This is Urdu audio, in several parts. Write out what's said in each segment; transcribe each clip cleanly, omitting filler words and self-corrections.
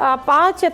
5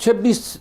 26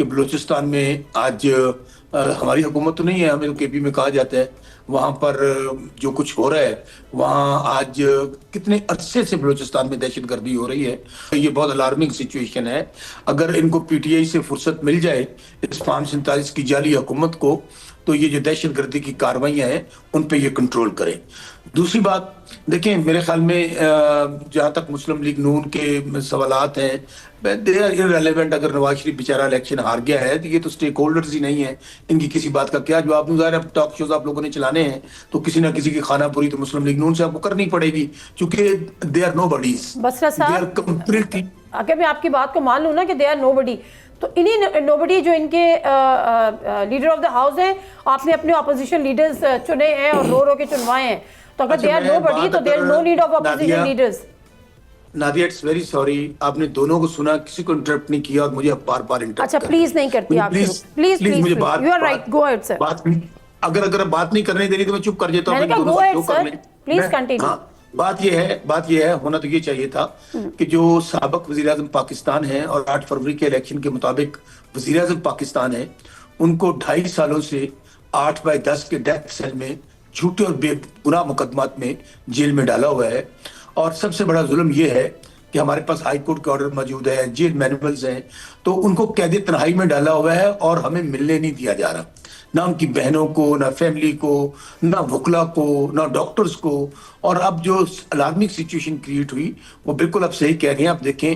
کہ بلوچستان میں آج ہماری حکومت تو نہیں ہے, ہمیں تو KP میں کہا جاتا ہے, وہاں پر جو کچھ ہو رہا ہے وہاں آج کتنے عرصے سے بلوچستان میں دہشت گردی ہو رہی ہے. یہ بہت الارمنگ سچویشن ہے. اگر ان کو PTI سے فرصت مل جائے اس فارم 47 کی جعلی حکومت کو, تو یہ جو دہشت گردی کی کاروائیاں ہیں ان پہ یہ کنٹرول کریں. دوسری بات دیکھیں, میرے خیال میں جہاں تک مسلم لیگ نون کے سوالات ہیں, دے آر irrelevant. اگر نواز شریف بیچارہ الیکشن ہار گیا ہے تو یہ تو سٹیک ہولڈرز ہی نہیں ہیں, ان کی کسی بات کا کیا جواب دوں. ظاہر ہے ٹاک شوز آپ لوگوں نے چلانے ہیں تو کسی نہ کسی کی خانہ پوری تو مسلم لیگ نون سے آپ کو کرنی پڑے گی, کیونکہ دے آر نو بڈیز, بصرہ دے آر صاحب کمپلیٹلی. اگر میں آپ کی بات کو مان لوں نا کہ دے آر نو بڈی, تو انہی نو بڈی جو ان کے لیڈر آف دا ہاؤس ہیں, آپ نے اپنے اپوزیشن لیڈرز چنے ہیں اور رو رو کے چنوائے ہیں, تو اگر دے آر نو بڈی تو they are no need of opposition leaders. Nadia it's very sorry, آپ نے دونوں کو سنا, کسی کو انٹرپٹ نہیں کیا اور مجھے بار بار انٹرپٹ. اچھا پلیز نہیں کرتی آپ, پلیز مجھے بات, you are right, go ahead sir. اگر بات نہیں کرنے دے رہی تو میں چپ کر جاتا ہوں. میں نے کہا گو اہیڈ سر, پلیز کنٹینیو. ہاں, بات یہ ہے, ہونا تو یہ چاہیے تھا کہ جو سابق وزیر اعظم پاکستان ہیں اور 8 فروری کے الیکشن کے مطابق وزیر اعظم پاکستان ہیں, ان کو 2.5 سالوں سے 8/10 کے ڈیتھ سیل میں جھوٹے اور بے گناہ مقدمات میں جیل میں ڈالا ہوا ہے. اور سب سے بڑا ظلم یہ ہے کہ ہمارے پاس ہائی کورٹ کا آرڈر موجود ہے, جیل مینولز ہیں, تو ان کو قید تنہائی میں ڈالا ہوا ہے اور ہمیں ملنے نہیں دیا جا رہا, نہ ان کی بہنوں کو, نہ فیملی کو, نہ وکلا کو, نہ ڈاکٹرز کو. اور اب جو الارمنگ سچویشن کریٹ ہوئی وہ بالکل آپ صحیح کہہ رہے ہیں. آپ دیکھیں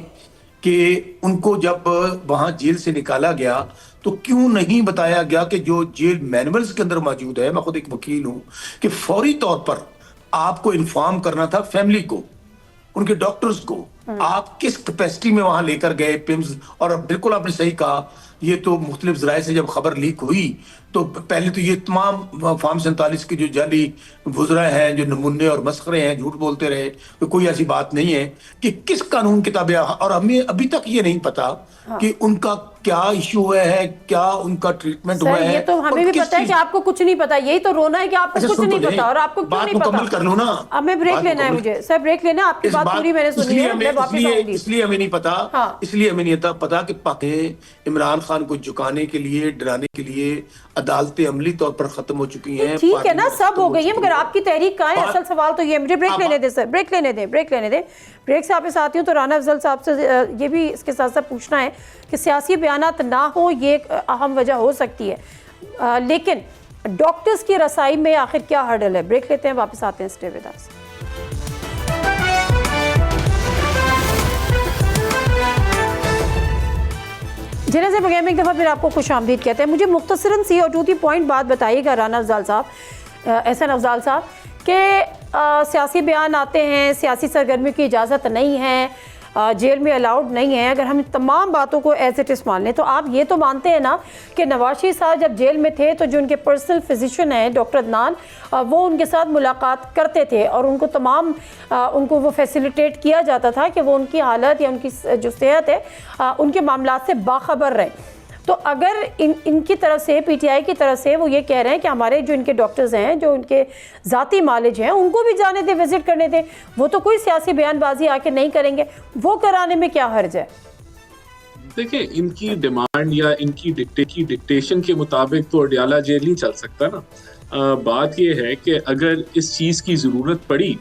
کہ ان کو جب وہاں جیل سے نکالا گیا تو کیوں نہیں بتایا گیا کہ جو جیل مینولز کے اندر موجود ہے, میں خود ایک وکیل ہوں, کہ فوری طور پر آپ کو انفارم کرنا تھا فیملی کو, ان کے ڈاکٹرز کو, آپ کس کیپیسٹی میں وہاں لے کر گئے پمز. اور بالکل آپ نے صحیح کہا, یہ تو مختلف ذرائع سے جب خبر لیک ہوئی تو پہلے تو یہ تمام فارم 47 کے جو جعلی وزراء ہیں, جو نمونے اور مسخرے ہیں, جھوٹ بولتے رہے کہ کوئی ایسی بات نہیں ہے کہ کس قانون کتابیں. اور ہمیں ابھی تک یہ نہیں پتا کہ ان کا کیا ایشو ہوا ہے, کیا ان کا ٹریٹمنٹ ہوا ہے. یہ تو ہمیں بھی پتا ہے کہ آپ کو کچھ نہیں پتا, یہی تو رونا ہے کہ آپ کو کچھ نہیں پتا. اور آپ کو کیوں نہیں پتا؟ بات مکمل کر لوں نا, ہمیں بریک لینا ہے. مجھے سر بریک لینا ہے, آپ کی بات پوری میں نے سنی ہے, میں واپس آؤں گی. اس لیے ہمیں نہیں پتا, اس لیے ہمیں نہیں پتا کہ عمران خان کو جھکانے کے لیے, ڈرانے کے لیے عدالتیں عملی طور پر ختم ہو چکی ہیں. ٹھیک ہے نا, سب ہو گئی ہیں, مگر آپ کی تحریک کہاں ہے؟ اصل سوال تو یہ. مجھے بریک لینے دیں سر, بریک لینے دیں. بریک سے واپس آتی ہوں تو رانا افضل صاحب سے یہ بھی اس کے ساتھ ساتھ پوچھنا ہے کہ سیاسی بیانات نہ ہو, یہ ایک اہم وجہ ہو سکتی ہے, لیکن ڈاکٹرز کی رسائی میں آخر کیا ہرڈل ہے؟ بریک لیتے ہیں, واپس آتے ہیں. Stay with us. جنہیں سے بغیر میں ایک دفعہ پھر آپ کو خوش آمدید کہتے ہیں. مجھے مختصراً سی اور 2 پوائنٹ بات بتائیے گا رانا افضل صاحب, احسن افضل صاحب, کہ سیاسی بیان آتے ہیں, سیاسی سرگرمی کی اجازت نہیں ہے, جیل میں الاؤڈ نہیں ہے. اگر ہم تمام باتوں کو ایز اٹ از مان لیں تو آپ یہ تو مانتے ہیں نا کہ نواز شریف صاحب جب جیل میں تھے تو جو ان کے پرسنل فزیشین ہیں ڈاکٹر عدنان, وہ ان کے ساتھ ملاقات کرتے تھے اور ان کو تمام ان کو وہ فیسیلیٹیٹ کیا جاتا تھا کہ وہ ان کی حالت یا ان کی جو صحت ہے ان کے معاملات سے باخبر رہیں. تو اگر ان کی طرف سے, PTI کی طرف سے وہ یہ کہہ رہے ہیں کہ ہمارے جو ان کے ڈاکٹرز ہیں, جو ان کے ذاتی معالج ہیں, ان کو بھی جانے دیں, وزٹ کرنے دیں, وہ تو کوئی سیاسی بیان بازی آ کے نہیں کریں گے, وہ کرانے میں کیا حرج ہے؟ دیکھیں, ان کی ڈیمانڈ یا ان کی ڈکٹیشن کے مطابق تو اڈیالہ جیل نہیں چل سکتا نا. بات یہ ہے کہ اگر اس چیز کی ضرورت پڑی,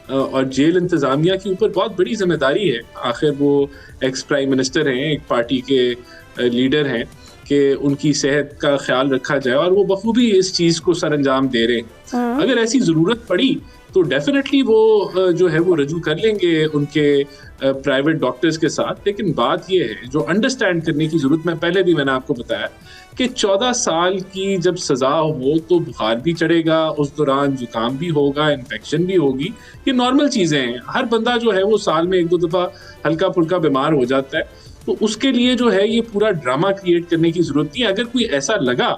اور جیل انتظامیہ کے اوپر بہت بڑی ذمہ داری ہے, آخر وہ ایکس پرائم منسٹر ہیں, ایک پارٹی کے لیڈر ہیں, کہ ان کی صحت کا خیال رکھا جائے, اور وہ بخوبی اس چیز کو سر انجام دے رہے ہیں. اگر ایسی ضرورت پڑی تو ڈیفینیٹلی وہ جو ہے وہ رجوع کر لیں گے ان کے پرائیویٹ ڈاکٹرز کے ساتھ. لیکن بات یہ ہے جو انڈرسٹینڈ کرنے کی ضرورت, میں نے آپ کو بتایا کہ 14 سال کی جب سزا ہو تو بخار بھی چڑھے گا, اس دوران زکام بھی ہوگا, انفیکشن بھی ہوگی, یہ نارمل چیزیں ہیں. ہر بندہ جو ہے وہ سال میں 1-2 دفعہ ہلکا پھلکا بیمار ہو جاتا ہے. تو اس کے لیے جو ہے یہ پورا ڈرامہ کریٹ کرنے کی ضرورت نہیں ہے. اگر کوئی ایسا لگا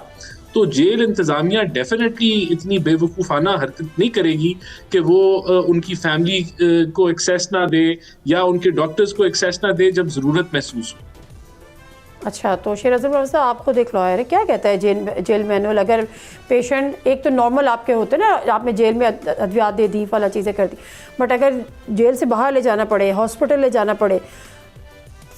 تو جیل انتظامیہ ڈیفینیٹلی اتنی بے وقوفانہ حرکت نہیں کرے گی کہ وہ ان کی فیملی کو ایکسیس نہ دے یا ان کے ڈاکٹرز کو ایکسیس نہ دے جب ضرورت محسوس ہو. اچھا, تو شیر اعظم صاحب آپ خود ایک لائر ہے, کیا کہتا ہے جیل مینول؟ اگر پیشنٹ ایک تو نارمل آپ کے ہوتے ہیں نا, آپ نے جیل میں ادویات دے دی, فلاں چیزیں کر دی, بٹ اگر جیل سے باہر لے جانا پڑے, ہاسپٹل لے جانا پڑے,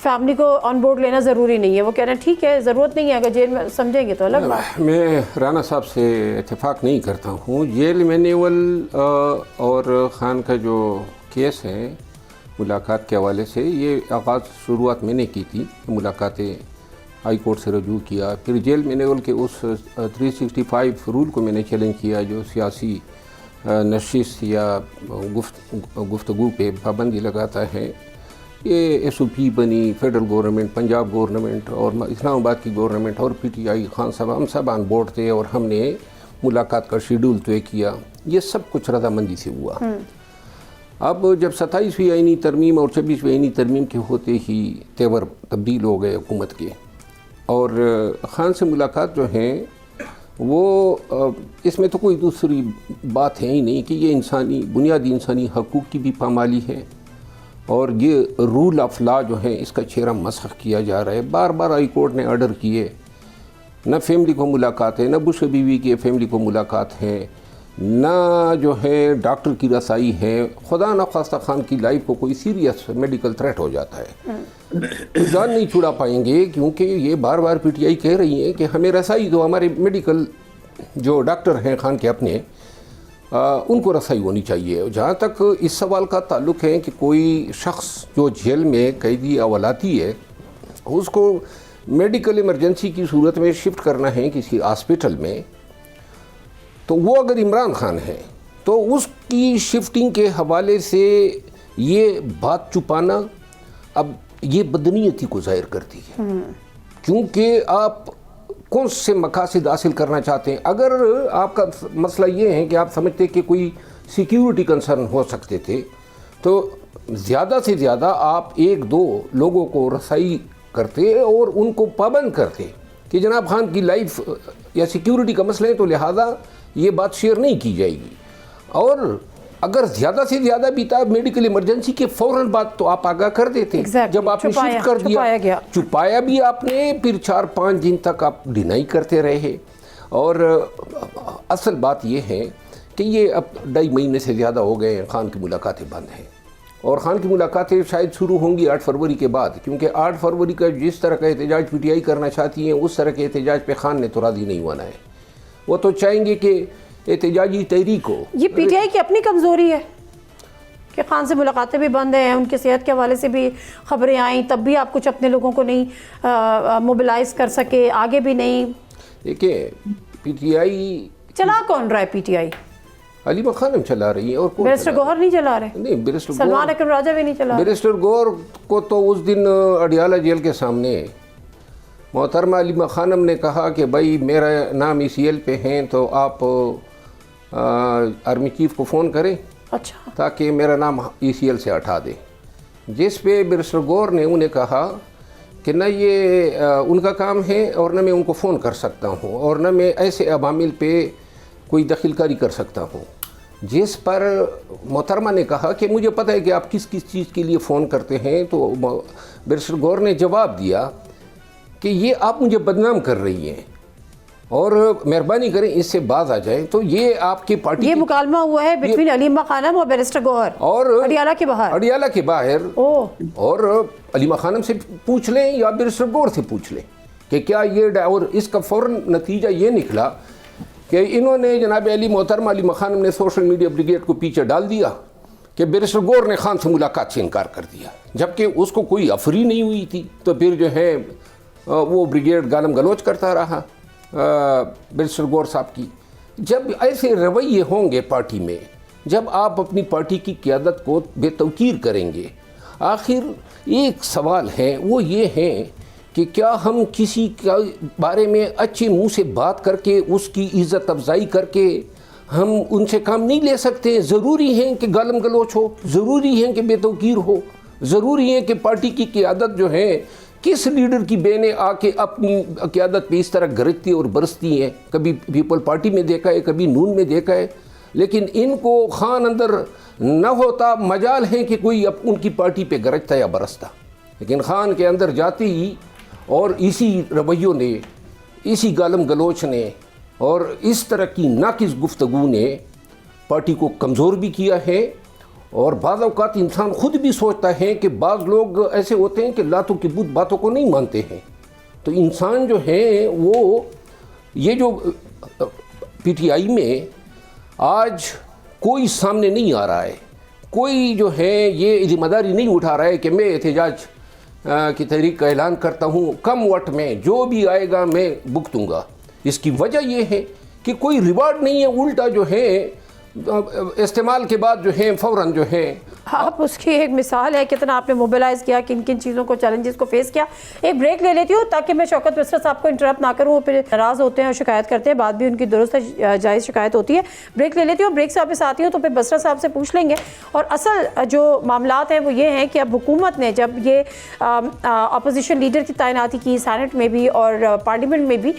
فیملی کو آن بورڈ لینا ضروری نہیں ہے، وہ کہہ رہے ہیں ٹھیک ہے ضرورت نہیں ہے، اگر جیل میں سمجھیں گے تو الگ بات۔ میں رانا صاحب سے اتفاق نہیں کرتا ہوں۔ جیل مینیول اور خان کا جو کیس ہے ملاقات کے حوالے سے، یہ آغاز شروعات میں نے کی تھی، ملاقاتیں ہائی کورٹ سے رجوع کیا، پھر جیل مینیول کے اس 365 رول کو میں نے چیلنج کیا جو سیاسی نشست یا گفتگو پہ پابندی لگاتا ہے۔ یہ ایس او پی بنی، فیڈرل گورنمنٹ، پنجاب گورنمنٹ اور اسلام آباد کی گورنمنٹ اور پی ٹی آئی، خان صاحب، ہم سب آن بورڈ تھے اور ہم نے ملاقات کا شیڈول طے کیا۔ یہ سب کچھ رضامندی سے ہوا۔ اب جب 27ویں آئینی ترمیم اور 26ویں آئینی ترمیم کے ہوتے ہی تیور تبدیل ہو گئے حکومت کے، اور خان سے ملاقات جو ہیں وہ اس میں تو کوئی دوسری بات ہے ہی نہیں کہ یہ بنیادی انسانی حقوق کی بھی پامالی ہے، اور یہ رول آف لا جو ہے اس کا چہرہ مسخ کیا جا رہا ہے۔ بار بار ہائی کورٹ نے آرڈر کیے، نہ فیملی کو ملاقات ہے، نہ بش بیوی کی فیملی کو ملاقات ہے، نہ جو ہے ڈاکٹر کی رسائی ہے۔ خدا نخواستہ خان کی لائف کو کوئی سیریس میڈیکل تھریٹ ہو جاتا ہے، جان نہیں چھڑا پائیں گے، کیونکہ یہ بار بار پی ٹی آئی کہہ رہی ہے کہ ہمیں رسائی دو، ہمارے میڈیکل جو ڈاکٹر ہیں خان کے اپنے، ان کو رسائی ہونی چاہیے۔ جہاں تک اس سوال کا تعلق ہے کہ کوئی شخص جو جیل میں قیدی اولاتی ہے، اس کو میڈیکل ایمرجنسی کی صورت میں شفٹ کرنا ہے کسی ہاسپٹل میں، تو وہ اگر عمران خان ہے تو اس کی شفٹنگ کے حوالے سے یہ بات چھپانا اب یہ بدنیتی کو ظاہر کرتی ہے، کیونکہ آپ کون سے مقاصد حاصل کرنا چاہتے ہیں۔ اگر آپ کا مسئلہ یہ ہے کہ آپ سمجھتے کہ کوئی سیکیورٹی کنسرن ہو سکتے تھے، تو زیادہ سے زیادہ آپ 1-2 لوگوں کو رسائی کرتے اور ان کو پابند کرتے کہ جناب خان کی لائف یا سیکیورٹی کا مسئلہ ہے تو لہذا یہ بات شیئر نہیں کی جائے گی، اور اگر زیادہ سے زیادہ بھی تھا میڈیکل ایمرجنسی کے فوراً بعد تو آپ آگاہ کر دیتے۔ جب آپ نے شفٹ کر دیا، چھپایا بھی آپ نے، پھر 4-5 دن تک آپ ڈینائی کرتے رہے۔ اور اصل بات یہ ہے کہ یہ اب 2.5 مہینے سے زیادہ ہو گئے ہیں خان کی ملاقاتیں بند ہیں، اور خان کی ملاقاتیں شاید شروع ہوں گی 8 فروری کے بعد، کیونکہ 8 فروری کا جس طرح کا احتجاج پی ٹی آئی کرنا چاہتی ہیں اس طرح کے احتجاج پہ خان نے تو راضی نہیں ہونا ہے۔ وہ تو چاہیں گے کہ احتجاجی تحریک ہو۔ یہ پی ٹی آئی کی اپنی کمزوری ہے کہ خان سے ملاقاتیں بھی بند ہیں، ان کی صحت کے حوالے سے بھی خبریں آئیں، تب بھی آپ کچھ اپنے لوگوں کو نہیں موبلائز کر سکے، آگے بھی نہیں۔ دیکھیں پی ٹی آئی چلا کون رہا ہے پی ٹی آئی؟ علیمہ خانم چلا رہی ہیں، اور بیرسٹر گوہر نہیں چلا رہے؟ نہیں، بیرسٹر سلمان اکرم راجہ بھی نہیں چلا رہے۔ بیرسٹر گوہر کو تو اس دن اڈیالہ جیل کے سامنے محترمہ علیمہ خانم نے کہا کہ بھائی میرا نام ای سی ایل پہ ہیں تو آپ آرمی چیف کو فون کریں اچھا، تاکہ میرا نام ای سی ایل سے ہٹا دے، جس پہ بیرسٹر گوہر نے انہیں کہا کہ نہ یہ ان کا کام ہے اور نہ میں ان کو فون کر سکتا ہوں اور نہ میں ایسے عوامل پہ کوئی دخل کاری کر سکتا ہوں، جس پر محترمہ نے کہا کہ مجھے پتہ ہے کہ آپ کس کس چیز کے لیے فون کرتے ہیں۔ تو بیرسٹر گوہر نے جواب دیا کہ یہ آپ مجھے بدنام کر رہی ہیں اور مہربانی کریں اس سے باز آ جائیں۔ تو یہ آپ کی پارٹی، یہ مکالمہ ہوا ہے بٹوین علیمہ خانم اور بیرسٹر گوہر اور اڈیالہ کے باہر، اڈیالہ کے باہر، اور علیمہ خانم سے پوچھ لیں یا بیرسٹر گوہر سے پوچھ لیں کہ کیا یہ، اور اس کا فوراً نتیجہ یہ نکلا کہ انہوں نے جناب علی محترمہ علیمہ خانم نے سوشل میڈیا بریگیڈ کو پیچھے ڈال دیا کہ بیرسٹر گوہر نے خان سے ملاقات سے انکار کر دیا، جبکہ اس کو کوئی افری نہیں ہوئی تھی۔ تو پھر جو ہے وہ بریگیڈ گالم گلوچ کرتا رہا بیرسٹر گوہر صاحب کی۔ جب ایسے رویے ہوں گے پارٹی میں، جب آپ اپنی پارٹی کی قیادت کو بے توقیر کریں گے، آخر ایک سوال ہے وہ یہ ہے کہ کیا ہم کسی کے بارے میں اچھے منہ سے بات کر کے اس کی عزت افزائی کر کے ہم ان سے کام نہیں لے سکتے؟ ضروری ہے کہ گالم گلوچ ہو، ضروری ہے کہ بے توقیر ہو، ضروری ہے کہ پارٹی کی قیادت جو ہے، کس لیڈر کی بہنیں آ کے اپنی قیادت پہ اس طرح گرجتی اور برستی ہیں؟ کبھی پیپل پارٹی میں دیکھا ہے، کبھی نون میں دیکھا ہے، لیکن ان کو خان اندر نہ ہوتا مجال ہے کہ کوئی ان کی پارٹی پہ گرجتا یا برستا، لیکن خان کے اندر جاتے ہی اور اسی رویوں نے، اسی گالم گلوچ نے اور اس طرح کی ناقص گفتگو نے پارٹی کو کمزور بھی کیا ہے اور بعض اوقات انسان خود بھی سوچتا ہے کہ بعض لوگ ایسے ہوتے ہیں کہ لاتوں کی بت باتوں کو نہیں مانتے ہیں. تو انسان جو ہے وہ یہ جو پی ٹی آئی میں آج کوئی سامنے نہیں آ رہا ہے, کوئی جو ہے یہ ذمہ داری نہیں اٹھا رہا ہے کہ میں احتجاج کی تحریک کا اعلان کرتا ہوں, کم وقت میں جو بھی آئے گا میں بھگتوں گا. اس کی وجہ یہ ہے کہ کوئی ریوارڈ نہیں ہے, الٹا جو ہے استعمال کے بعد جو ہے فوراً جو ہے. آپ اس کی ایک مثال ہے کتنا آپ نے موبلائز کیا, کن کن چیزوں کو چیلنجز کو فیس کیا. ایک بریک لے لیتی ہوں تاکہ میں شوکت مصر صاحب کو انٹرپٹ نہ کروں, وہ پھر ناراض ہوتے ہیں اور شکایت کرتے ہیں, بات بھی ان کی درست جائز شکایت ہوتی ہے. بریک لے لیتی ہوں, بریک سے واپس آتی ہوں تو پھر بصرہ صاحب سے پوچھ لیں گے. اور اصل جو معاملات ہیں وہ یہ ہیں کہ اب حکومت نے جب یہ اپوزیشن لیڈر کی تعیناتی کی سینٹ میں بھی اور پارلیمنٹ میں بھی,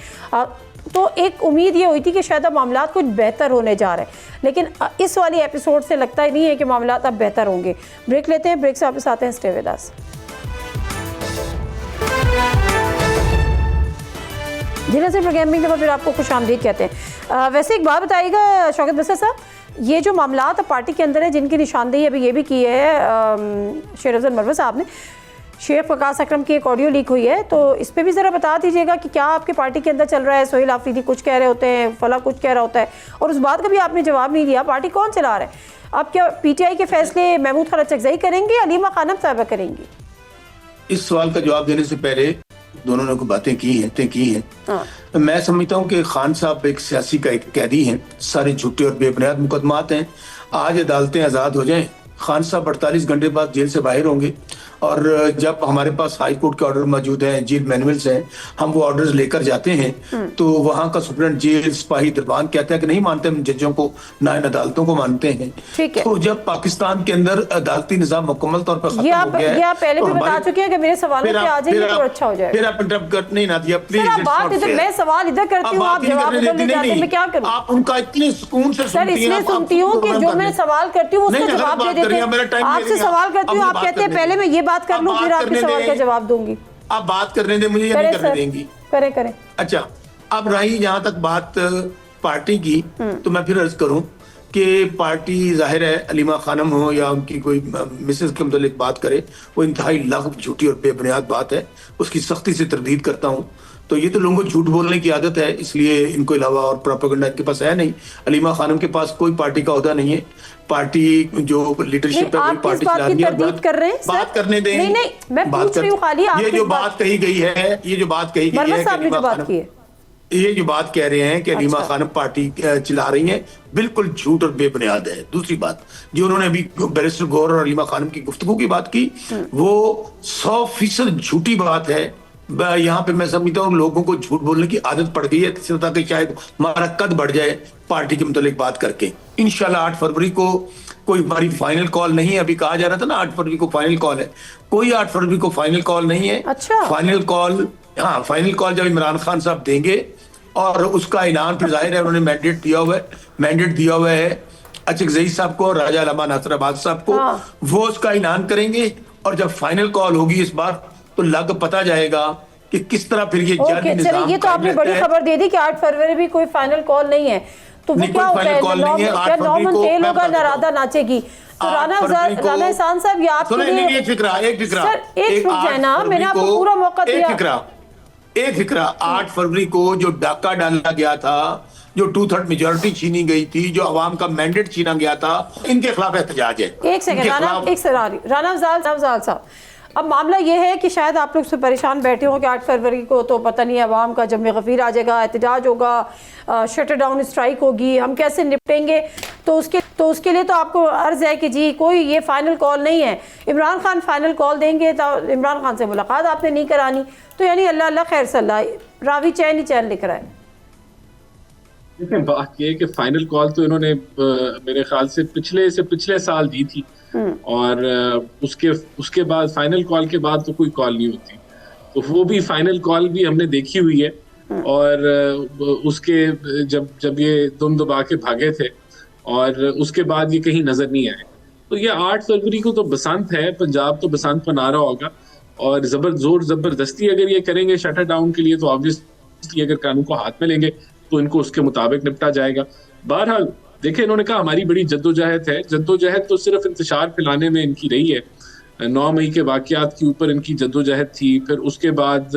تو ایک امید یہ ہوئی تھی کہ شاید اب معاملات کچھ بہتر ہونے جا رہے ہیں, لیکن اس والی ایپیسوڈ سے لگتا ہی نہیں ہے کہ معاملات اب بہتر ہوں گے. بریک لیتے ہیں, بریک سے واپس آتے ہیں. اسٹے ود اس. جی ناظرین, پروگرامنگ کے بعد پھر آپ کو خوش آمدید کہتے ہیں. ویسے ایک بات بتائیے گا شوکت مصر صاحب, یہ جو معاملات پارٹی کے اندر ہیں جن کی نشاندہی ابھی یہ بھی کی ہے شیر افضل مروت صاحب نے, شیخ وقاص اکرم کی ایک آڈیو لیک ہوئی ہے, تو اس پہ بھی ذرا بتا دیجیے گا کہ کیا آپ کی پارٹی کے اندر چل رہا ہے. سہیل آفریدی کچھ کہہ رہے ہوتے ہیں, فلاں کچھ کہہ رہا ہوتا ہے, اور اس بات کا بھی آپ نے جواب نہیں دیا. پارٹی کون چلا رہا ہے؟ آپ کیا پی ٹی آئی کے فیصلے محمود خالد چکزئی کریں گے, علیمہ خانم صاحبہ کریں گی؟ اس سوال کا جواب دینے سے پہلے دونوں نے کوئی باتیں کی ہیں. میں سمجھتا ہوں کہ خان صاحب ایک سیاسی کا ایک قیدی ہیں, سارے جھوٹے اور بے بنیاد مقدمات ہیں. آج عدالتیں آزاد ہو جائیں, خان صاحب 48 گھنٹے بعد جیل سے باہر ہوں گے, اور جب ہمارے پاس ہائی کورٹ کے آرڈر موجود ہیں, جیل مینولز ہیں, ہم وہ آرڈرز لے کر جاتے ہیں, تو وہاں کا سپرنٹ جیل سپاہی دربان کہتا ہے کہ نہیں مانتے ہم ججوں کو, نہ ان عدالتوں کو مانتے ہیں. تو جب پاکستان کے اندر عدالتی نظام مکمل طور پر ختم ہو گیا ہے, یہ آپ پہلے بھی بتا چکے ہیں کہ میرے سوالوں پہ آ جائیں گے تو اچھا ہو جائے گا. پھر آپ انٹرپٹ کر نہیں نہ دیا پلیز. میں سوال ادھر کرتی ہوں, آپ جواب ادھر لے جاتے ہیں, میں کیا کروں؟ آپ ان کا اتنے سکون سے سر اس لیے سنتی ہوں کہ جو میں سوال کرتی ہوں اس کا جواب دے دیتے ہیں. آپ سے سوال کرتی ہوں, آپ کہتے ہیں پہلے میں یہ بات کر لوں پھر آپ کے سوال کا جواب دوں گی. آپ بات کرنے دیں مجھے یا نہیں کرنے دیں گی؟ کریں. اچھا, اب رہی جہاں تک بات پارٹی کی, تو میں پھر عرض کروں کہ پارٹی ظاہر ہے علیمہ خانم ہو یا ان کی کوئی مسز کے متعلق بات کرے, وہ انتہائی لغو, جھوٹی اور بے بنیاد بات ہے, اس کی سختی سے تردید کرتا ہوں. تو یہ تو لوگوں کو جھوٹ بولنے کی عادت ہے, اس لیے ان کو علاوہ اور پروپیگنڈا ان کے پاس ہے نہیں. علیمہ خانم کے پاس کوئی پارٹی کا عہدہ نہیں ہے, پارٹی جو لیڈرشپ ہے وہی پارٹی چلا رہی ہے. بات کرنے دیں, یہ جو بات کہی گئی ہے, یہ جو بات کہہ رہے ہیں کہ علیمہ خانم پارٹی چلا رہی ہیں, بالکل جھوٹ اور بے بنیاد ہے. دوسری بات جو انہوں نے ابھی بیرسٹر گور اور علیمہ خانم کی گفتگو کی بات کی, وہ 100% جھوٹی بات ہے. یہاں پہ میں سمجھتا ہوں لوگوں کو جھوٹ بولنے کی عادت پڑ گئی ہے, تاکہ شاید ہمارا قد بڑھ جائے پارٹی کے متعلق بات کر کے. انشاءاللہ 8 فروری کو کوئی ہماری فائنل کال نہیں ہے. ابھی کہا جا رہا تھا نا 8 فروری کو فائنل کال ہے, کوئی 8 فروری کو فائنل کال نہیں ہے. فائنل کال جب عمران خان صاحب دیں گے, اور اس کا اعلان پھر ظاہر ہے انہوں نے مینڈیٹ دیا ہوا ہے چکزئی صاحب کو اور راجہ علامہ ناصر آباد صاحب کو, وہ اس کا اعلان کریں گے. اور جب فائنل کال ہوگی اس بار تو لگ پتا جائے گا کہ کس طرح پھر یہ جاری نظام. یہ تو آپ نے بڑی خبر دے دی کہ 8 فروری بھی کوئی فائنل کال نہیں ہے, تو وہ کیا ہوتا ہے نارمن تیل ہوگا نارادہ ناچے گی. تو رانا احسان صاحب یہ آپ کے لیے ایک فکرہ ہے نا, میں نے آپ کو پورا موقع دیا. ایک فکرہ 8 فروری کو جو ڈاکہ ڈالا گیا تھا, جو 2/3 میجورٹی چھینی گئی تھی, جو عوام کا مینڈیٹ چھینا گیا تھا, ان کے خلاف احتجاج ہے. ایک سیکنڈ رانا افضال صاحب, اب معاملہ یہ ہے کہ شاید آپ لوگ سے پریشان بیٹھے ہوں کہ 8 فروری کو تو پتہ نہیں عوام کا جمع غفیر آ جائے گا, احتجاج ہوگا, شٹر ڈاؤن اسٹرائک ہوگی, ہم کیسے نپٹیں گے. تو اس کے لیے تو آپ کو عرض ہے کہ جی کوئی یہ فائنل کال نہیں ہے. عمران خان فائنل کال دیں گے تو عمران خان سے ملاقات آپ نے نہیں کرانی, تو یعنی اللہ خیر صلی اللہ, راوی چین ہی چین لکھ رہا ہے. دیکھیں بات یہ ہے کہ فائنل کال تو انہوں نے میرے خیال سے پچھلے سال دی تھی, اور اس کے بعد فائنل کال کے بعد تو کوئی کال نہیں ہوتی. تو وہ بھی فائنل کال بھی ہم نے دیکھی ہوئی ہے, اور اس کے جب یہ دم دبا کے بھاگے تھے, اور اس کے بعد یہ کہیں نظر نہیں آئے. تو یہ 8 فروری کو تو بسنت ہے, پنجاب تو بسنت منا رہا ہوگا, اور زبردستی اگر یہ کریں گے شٹر ڈاؤن کے لیے تو آبویسلی اگر قانون کو ہاتھ میں لیں گے تو ان کو اس کے مطابق نپٹا جائے گا. بہرحال دیکھیں انہوں نے کہا ہماری بڑی جدوجہد ہے. جدوجہد تو صرف انتشار پھیلانے میں ان کی رہی ہے. 9 مئی کے واقعات کے اوپر ان کی جدوجہد تھی. پھر اس کے بعد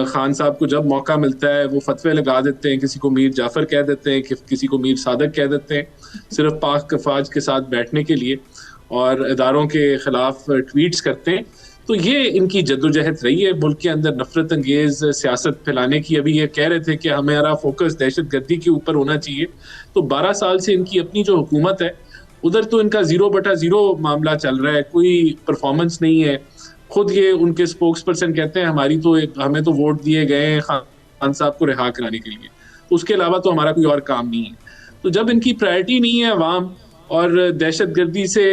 خان صاحب کو جب موقع ملتا ہے وہ فتوے لگا دیتے ہیں, کسی کو میر جعفر کہہ دیتے ہیں, کسی کو میر صادق کہہ دیتے ہیں, صرف پاک افواج کے ساتھ بیٹھنے کے لیے, اور اداروں کے خلاف ٹویٹس کرتے ہیں. تو یہ ان کی جدوجہد رہی ہے ملک کے اندر نفرت انگیز سیاست پھیلانے کی. ابھی یہ کہہ رہے تھے کہ ہمارا فوکس دہشت گردی کے اوپر ہونا چاہیے. تو 12 سال سے ان کی اپنی جو حکومت ہے ادھر تو ان کا 0/0 معاملہ چل رہا ہے, کوئی پرفارمنس نہیں ہے. خود یہ ان کے اسپوکس پرسن کہتے ہیں ہمیں تو ووٹ دیے گئے ہیں خان صاحب کو رہا کرانے کے لیے, تو اس کے علاوہ تو ہمارا کوئی اور کام نہیں ہے. تو جب ان کی پرائرٹی نہیں ہے عوام اور دہشت گردی سے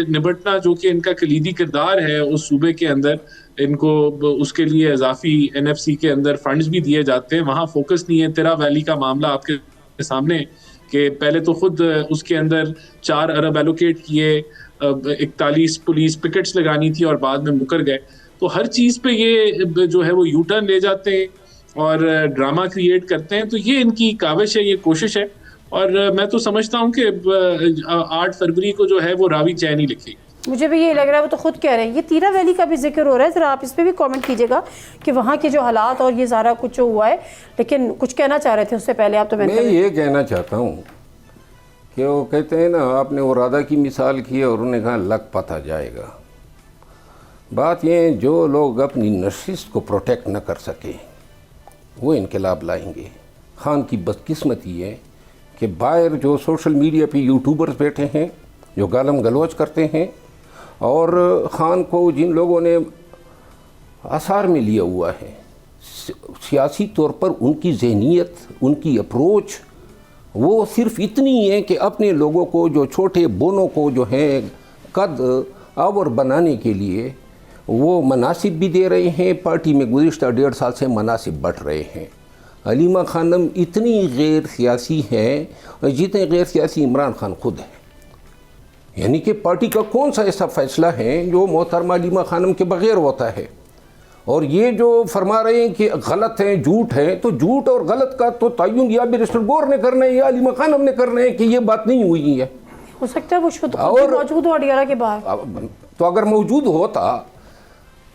نبٹنا, جو کہ ان کا کلیدی کردار ہے اس صوبے کے اندر, ان کو اس کے لیے اضافی NFC کے اندر فنڈز بھی دیے جاتے ہیں, وہاں فوکس نہیں ہے. تیرا ویلی کا معاملہ آپ کے سامنے کہ پہلے تو خود اس کے اندر 4 ارب ایلوکیٹ کیے, 41 پولیس پکٹس لگانی تھی اور بعد میں مکر گئے. تو ہر چیز پہ یہ جو ہے وہ یو ٹرن لے جاتے ہیں اور ڈرامہ کریٹ کرتے ہیں. تو یہ ان کی کاوش ہے, یہ کوشش ہے, اور میں تو سمجھتا ہوں کہ 8 فروری کو جو ہے وہ راوی چین ہی لکھے. مجھے بھی یہ لگ رہا ہے, وہ تو خود کہہ رہے ہیں. یہ تیرا ویلی کا بھی ذکر ہو رہا ہے, ذرا آپ اس پہ بھی کامنٹ کیجئے گا کہ وہاں کے جو حالات اور یہ سارا کچھ جو ہوا ہے. لیکن کچھ کہنا چاہ رہے تھے اس سے پہلے آپ. تو میں یہ کہنا چاہتا ہوں کہ وہ کہتے ہیں نا, آپ نے وہ رادہ کی مثال کی اور انہوں نے کہا لگ پتہ جائے گا. بات یہ ہے جو لوگ اپنی نشست کو پروٹیکٹ نہ کر سکے وہ انقلاب لائیں گے. خان کی بدقسمتی ہے کہ باہر جو سوشل میڈیا پہ یوٹیوبرز بیٹھے ہیں جو گالم گلوچ کرتے ہیں, اور خان کو جن لوگوں نے آثار میں لیا ہوا ہے, سیاسی طور پر ان کی ذہنیت, ان کی اپروچ وہ صرف اتنی ہے کہ اپنے لوگوں کو, جو چھوٹے بونوں کو جو ہے قد آور بنانے کے لیے وہ مناصب بھی دے رہے ہیں. پارٹی میں گزشتہ 1.5 سال سے مناصب بٹ رہے ہیں. علیمہ خانم اتنی غیر سیاسی ہیں جتنے غیر سیاسی عمران خان خود ہیں. یعنی کہ پارٹی کا کون سا ایسا فیصلہ ہے جو محترمہ علیمہ خانم کے بغیر ہوتا ہے. اور یہ جو فرما رہے ہیں کہ غلط ہیں, جھوٹ ہے, تو جھوٹ اور غلط کا تو تعین یا بیرسٹر گور نے کرنا ہے یا علیمہ خانم نے کرنا ہے کہ یہ بات نہیں ہوئی ہے. ہو سکتا ہے وہ خود موجود ہو اڈیالہ کے باہر. تو اگر موجود ہوتا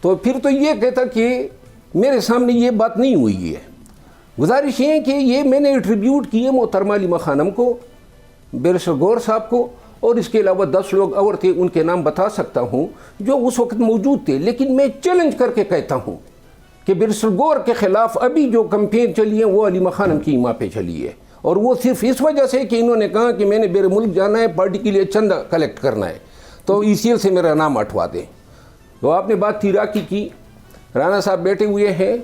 تو پھر تو یہ کہتا کہ میرے سامنے یہ بات نہیں ہوئی ہے. گزارش یہ ہے کہ یہ میں نے ایٹریبیوٹ کیے محترمہ علیمہ خانم کو, بیرسٹر گور صاحب کو, اور اس کے علاوہ 10 لوگ اور تھے, ان کے نام بتا سکتا ہوں جو اس وقت موجود تھے. لیکن میں چیلنج کر کے کہتا ہوں کہ بیرسٹر گور کے خلاف ابھی جو کمپین چلی ہے وہ علیمہ خانم کی ایما پہ چلی ہے, اور وہ صرف اس وجہ سے کہ انہوں نے کہا کہ میں نے بیرے ملک جانا ہے, پارٹی کے لیے چندہ کلیکٹ کرنا ہے, تو ECL سے میرا نام ہٹوا دیں. تو آپ نے بات تیرا کی, رانا صاحب بیٹھے ہوئے ہیں.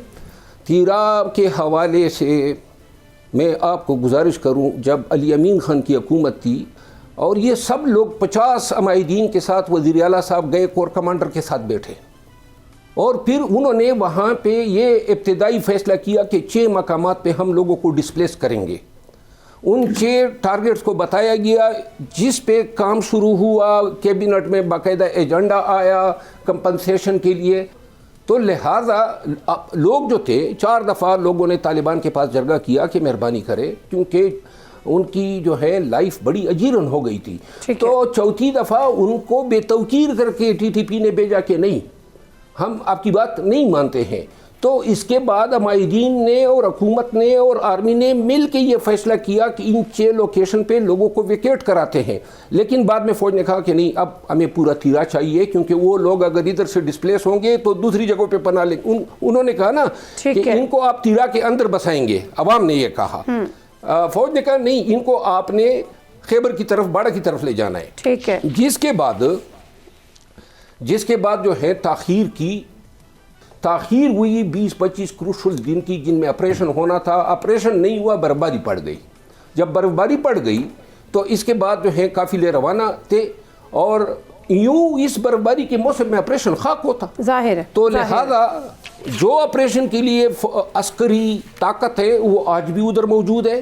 تیرا کے حوالے سے میں آپ کو گزارش کروں, جب علی امین خان کی حکومت تھی اور یہ سب لوگ 50 عمائدین کے ساتھ وزیر اعلیٰ صاحب گئے, کور کمانڈر کے ساتھ بیٹھے, اور پھر انہوں نے وہاں پہ یہ ابتدائی فیصلہ کیا کہ 6 مقامات پہ ہم لوگوں کو ڈسپلیس کریں گے. ان 6 ٹارگٹس کو بتایا گیا جس پہ کام شروع ہوا, کیبنٹ میں باقاعدہ ایجنڈا آیا کمپنسیشن کے لیے. تو لہٰذا لوگ جو تھے 4 دفعہ لوگوں نے طالبان کے پاس جرگہ کیا کہ مہربانی کرے, کیونکہ ان کی جو ہے لائف بڑی اجیرن ہو گئی تھی. تو 4تھی دفعہ ان کو بے توقیر کر کے TTP نے بھیجا کہ نہیں, ہم آپ کی بات نہیں مانتے ہیں. تو اس کے بعد عمائدین نے اور حکومت نے اور آرمی نے مل کے یہ فیصلہ کیا کہ ان 6 لوکیشن پہ لوگوں کو ویکیٹ کراتے ہیں. لیکن بعد میں فوج نے کہا کہ نہیں, اب ہمیں پورا تیرا چاہیے, کیونکہ وہ لوگ اگر ادھر سے ڈسپلیس ہوں گے تو دوسری جگہوں پہ پناہ لیں. انہوں نے کہا نا کہ ان کو آپ تیرا کے اندر بسائیں گے, عوام نے یہ کہا. فوج نے کہا نہیں, ان کو آپ نے خیبر کی طرف, باڑہ کی طرف لے جانا ہے. ٹھیک ہے. جس کے بعد جو ہے تاخیر ہوئی 20-25 کروشل دن کی, جن میں آپریشن ہونا تھا. آپریشن نہیں ہوا, برفباری پڑ گئی. جب برفباری پڑ گئی تو اس کے بعد جو ہے قافلے روانہ تھے, اور یوں اس برفباری کے موسم میں آپریشن خاک ہوتا ظاہر ہے. تو لہذا جو آپریشن کے لیے عسکری طاقت ہے وہ آج بھی ادھر موجود ہے.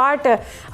8